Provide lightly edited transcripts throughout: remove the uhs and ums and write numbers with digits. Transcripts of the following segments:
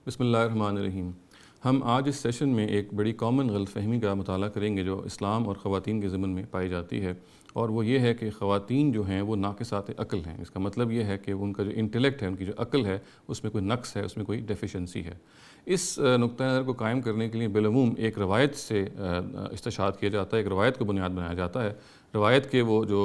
بسم اللہ الرحمن الرحیم۔ ہم آج اس سیشن میں ایک بڑی کامن غلط فہمی کا مطالعہ کریں گے جو اسلام اور خواتین کے ضمن میں پائی جاتی ہے، اور وہ یہ ہے کہ خواتین جو ہیں وہ ناقصات عقل ہیں۔ اس کا مطلب یہ ہے کہ ان کا جو انٹلیکٹ ہے، ان کی جو عقل ہے، اس میں کوئی نقص ہے، اس میں کوئی ڈیفیشنسی ہے۔ اس نقطہ نظر کو قائم کرنے کے لیے بالعموم ایک روایت سے استشہاد کیا جاتا ہے، ایک روایت کو بنیاد بنایا جاتا ہے۔ روایت کے وہ جو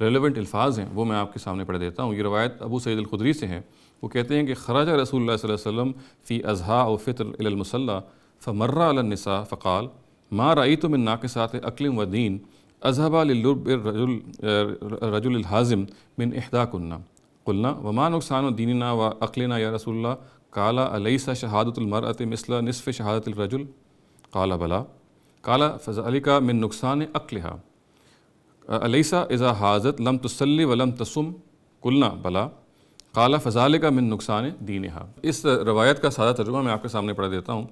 ریلیونٹ الفاظ ہیں وہ میں آپ کے سامنے پڑھ دیتا ہوں۔ یہ روایت ابو سعید الخدری سے ہیں۔ وہ کہتے ہیں کہ خرج رسول اللہ صلی اللہ علیہ وسلم فی اضحیٰ و فطر الی المصلی فمر علی النساء فقال ما رأیت من ناقصات عقل و دین اذهب للرب الرجل الحازم من احداکن قلنا وما نقصان دیننا و عقلنا یا رسول اللہ قال الیس شہادۃ المرأة مثل نصف شہادۃ الرجل قال بلا قال فذلک من نقصان عقلها الیس اذا حاضت لم تصلی ولم تصم قلنا بلا قال فذلک من نقصان دینہا۔ اس روایت کا سادہ ترجمہ میں آپ کے سامنے پڑھ دیتا ہوں۔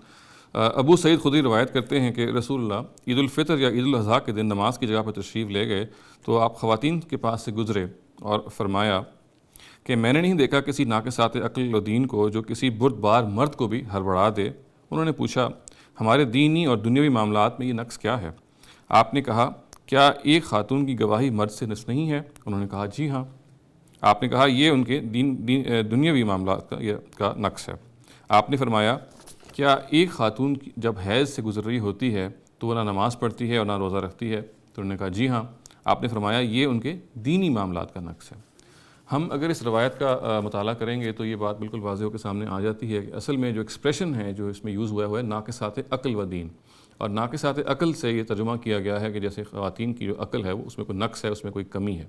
ابو سعید خدری روایت کرتے ہیں کہ رسول اللہ عید الفطر یا عید الاضحیٰ کے دن نماز کی جگہ پر تشریف لے گئے تو آپ خواتین کے پاس سے گزرے اور فرمایا کہ میں نے نہیں دیکھا کسی ناقصات عقل و دین کو جو کسی بردبار مرد کو بھی ہڑبڑا دے۔ انہوں نے پوچھا ہمارے دینی اور دنیاوی معاملات میں یہ نقص کیا ہے؟ آپ نے کہا کیا ایک خاتون کی گواہی مرد سے نصف نہیں ہے؟ انہوں نے کہا جی ہاں۔ آپ نے کہا یہ ان کے دنیاوی معاملات کا نقص ہے۔ آپ نے فرمایا کیا ایک خاتون جب حیض سے گزر رہی ہوتی ہے تو وہ نہ نماز پڑھتی ہے اور نہ روزہ رکھتی ہے؟ تو انہوں نے کہا جی ہاں۔ آپ نے فرمایا یہ ان کے دینی معاملات کا نقص ہے۔ ہم اگر اس روایت کا مطالعہ کریں گے تو یہ بات بالکل واضح ہو کے سامنے آ جاتی ہے کہ اصل میں جو ایکسپریشن ہے جو اس میں یوز ہوا ہے ناقصات عقل و دین، اور ناقصات عقل سے یہ ترجمہ کیا گیا ہے کہ جیسے خواتین کی جو عقل ہے وہ اس میں کوئی نقص ہے، اس میں کوئی کمی ہے۔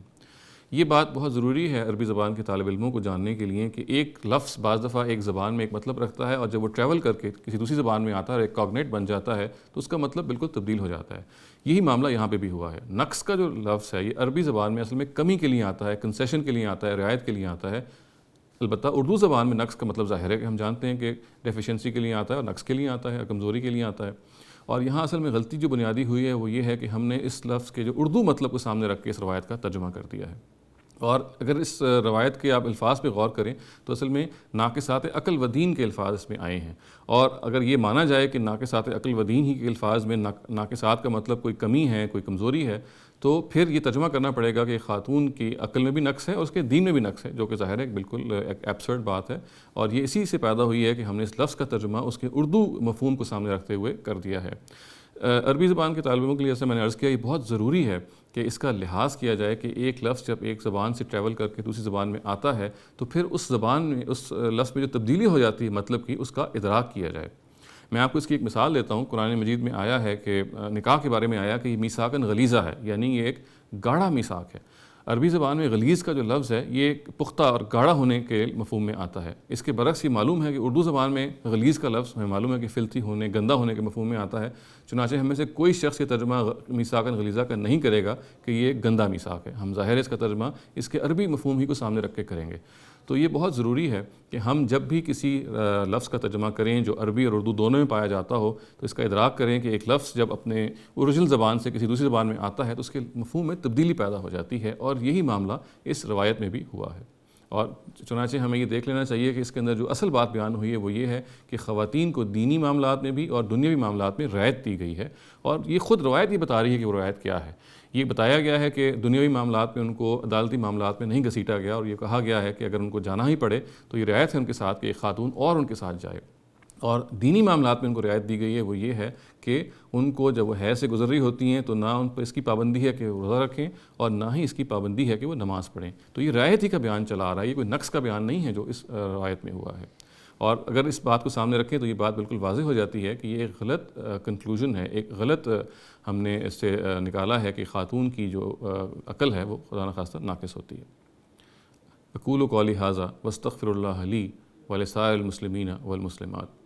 یہ بات بہت ضروری ہے عربی زبان کے طالب علموں کو جاننے کے لیے کہ ایک لفظ بعض دفعہ ایک زبان میں ایک مطلب رکھتا ہے، اور جب وہ ٹریول کر کے کسی دوسری زبان میں آتا ہے اور ایک کاگنیٹ بن جاتا ہے تو اس کا مطلب بالکل تبدیل ہو جاتا ہے۔ یہی معاملہ یہاں پہ بھی ہوا ہے۔ نقص کا جو لفظ ہے یہ عربی زبان میں اصل میں کمی کے لیے آتا ہے، کنسیشن کے لیے آتا ہے، رعایت کے لیے آتا ہے۔ البتہ اردو زبان میں نقص کا مطلب ظاہر ہے کہ ہم جانتے ہیں کہ ڈیفیشنسی کے لیے آتا ہے اور نقص کے لیے آتا ہے اور کمزوری کے لیے آتا ہے۔ اور یہاں اصل میں غلطی جو بنیادی ہوئی ہے وہ یہ ہے کہ ہم نے اس لفظ کے جو اردو مطلب کو سامنے رکھ کے اس روایت کا ترجمہ کر دیا ہے۔ اور اگر اس روایت کے آپ الفاظ پہ غور کریں تو اصل میں ناقصات عقل و دین کے الفاظ اس میں آئے ہیں، اور اگر یہ مانا جائے کہ ناقصات عقل و دین ہی کے الفاظ میں ناقصات کا مطلب کوئی کمی ہے، کوئی کمزوری ہے، تو پھر یہ ترجمہ کرنا پڑے گا کہ خاتون کی عقل میں بھی نقص ہے اور اس کے دین میں بھی نقص ہے، جو کہ ظاہر ہے بالکل ایک ایبسرڈ بات ہے، اور یہ اسی سے پیدا ہوئی ہے کہ ہم نے اس لفظ کا ترجمہ اس کے اردو مفہوم کو سامنے رکھتے ہوئے کر دیا ہے۔ عربی زبان کے طالب علموں کے لیے جیسے میں نے عرض کیا یہ بہت ضروری ہے کہ اس کا لحاظ کیا جائے کہ ایک لفظ جب ایک زبان سے ٹریول کر کے دوسری زبان میں آتا ہے تو پھر اس زبان میں اس لفظ میں جو تبدیلی ہو جاتی ہے مطلب کی، اس کا ادراک کیا جائے۔ میں آپ کو اس کی ایک مثال دیتا ہوں۔ قرآن مجید میں آیا ہے کہ نکاح کے بارے میں آیا کہ یہ میثاقاً غلیظہ ہے، یعنی یہ ایک گاڑھا میثاق ہے۔ عربی زبان میں غلیظ کا جو لفظ ہے یہ پختہ اور گاڑھا ہونے کے مفہوم میں آتا ہے۔ اس کے برعکس یہ معلوم ہے کہ اردو زبان میں غلیظ کا لفظ ہمیں معلوم ہے کہ فلتھی ہونے، گندا ہونے کے مفہوم میں آتا ہے۔ چنانچہ ہم میں سے کوئی شخص یہ ترجمہ میثاقاً غلیظہ کا نہیں کرے گا کہ یہ گندا میثاق ہے۔ ہم ظاہر ہے اس کا ترجمہ اس کے عربی مفہوم ہی کو سامنے رکھ کے کریں گے۔ تو یہ بہت ضروری ہے کہ ہم جب بھی کسی لفظ کا ترجمہ کریں جو عربی اور اردو دونوں میں پایا جاتا ہو تو اس کا ادراک کریں کہ ایک لفظ جب اپنے اوریجنل زبان سے کسی دوسری زبان میں آتا ہے تو اس کے مفہوم میں تبدیلی پیدا ہو جاتی ہے، اور یہی معاملہ اس روایت میں بھی ہوا ہے۔ اور چنانچہ ہمیں یہ دیکھ لینا چاہیے کہ اس کے اندر جو اصل بات بیان ہوئی ہے وہ یہ ہے کہ خواتین کو دینی معاملات میں بھی اور دنیاوی معاملات میں رعایت دی گئی ہے، اور یہ خود روایت یہ بتا رہی ہے کہ وہ رعایت کیا ہے۔ یہ بتایا گیا ہے کہ دنیاوی معاملات میں ان کو عدالتی معاملات میں نہیں گھسیٹا گیا، اور یہ کہا گیا ہے کہ اگر ان کو جانا ہی پڑے تو یہ رعایت ہے ان کے ساتھ کہ ایک خاتون اور ان کے ساتھ جائے۔ اور دینی معاملات میں ان کو رعایت دی گئی ہے وہ یہ ہے کہ ان کو جب وہ حیض سے گزر رہی ہوتی ہیں تو نہ ان پر اس کی پابندی ہے کہ وہ روزہ رکھیں اور نہ ہی اس کی پابندی ہے کہ وہ نماز پڑھیں۔ تو یہ رعایت ہی کا بیان چلا آ رہا ہے، یہ کوئی نقص کا بیان نہیں ہے جو اس روایت میں ہوا ہے۔ اور اگر اس بات کو سامنے رکھیں تو یہ بات بالکل واضح ہو جاتی ہے کہ یہ ایک غلط کنکلوژن ہے، ایک غلط ہم نے اس سے نکالا ہے کہ خاتون کی جو عقل ہے وہ خدا نخواستہ ناقص ہوتی ہے۔ اقول قولی ھذا واستغفر اللہ لی ولسائر المسلمین والمسلمات۔